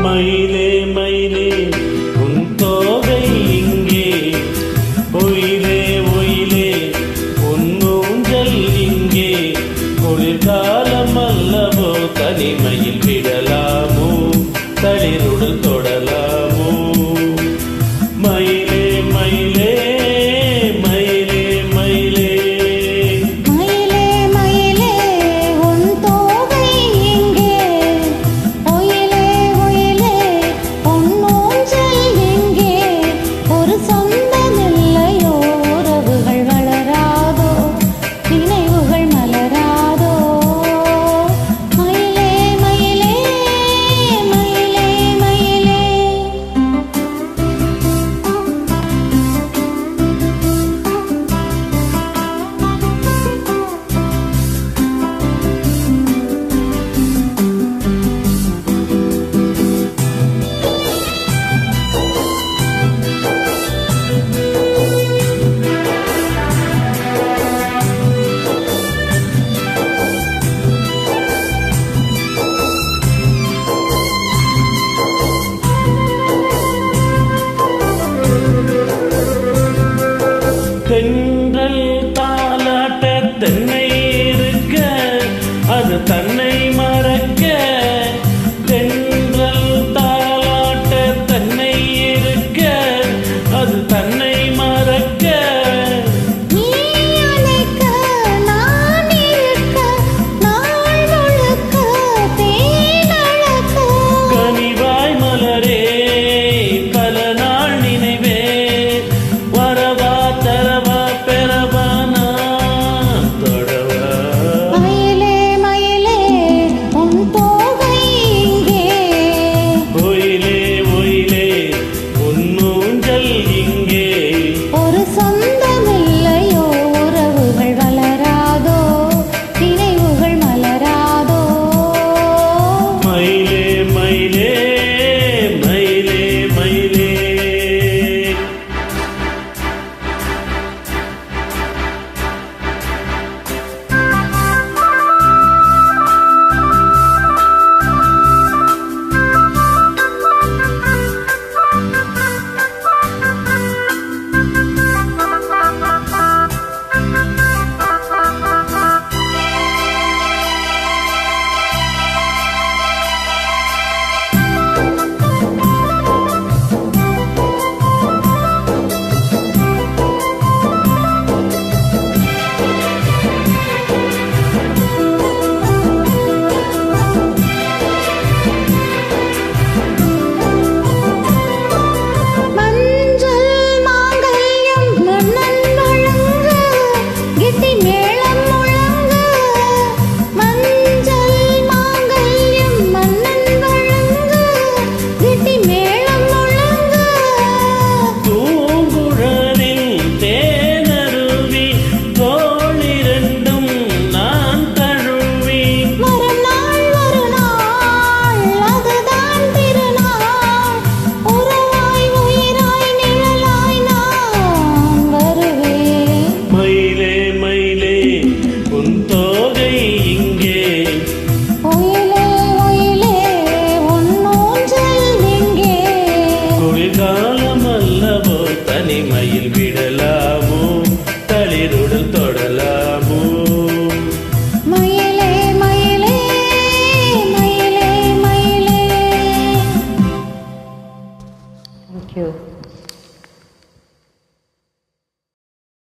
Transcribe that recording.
மயிலே மயிலே உன் தோகை இங்கே, ஒயிலே ஒயிலே உன் ஊஞ்சல் இங்கே. குளிர்காலம் அல்லவோ தனிமையில் விடலாமோ, தளிருடன் தொடலாமோ. மயிலே மயிலே மயிலே மயிலே மயிலே மயிலே உன் தோகை இங்கே, ஒயிலே ஒயிலே உன் ஊஞ்சல் இங்கே. ஒரு சொந்தம் இல்லையோ, உறவுகள் வளராதோ, நினைவுகள் மலராதோ. மயிலே மயிலே மயிலே மயிலே. தென்றல் தாலாட்ட தென்னை இருக்க, அது தன்னை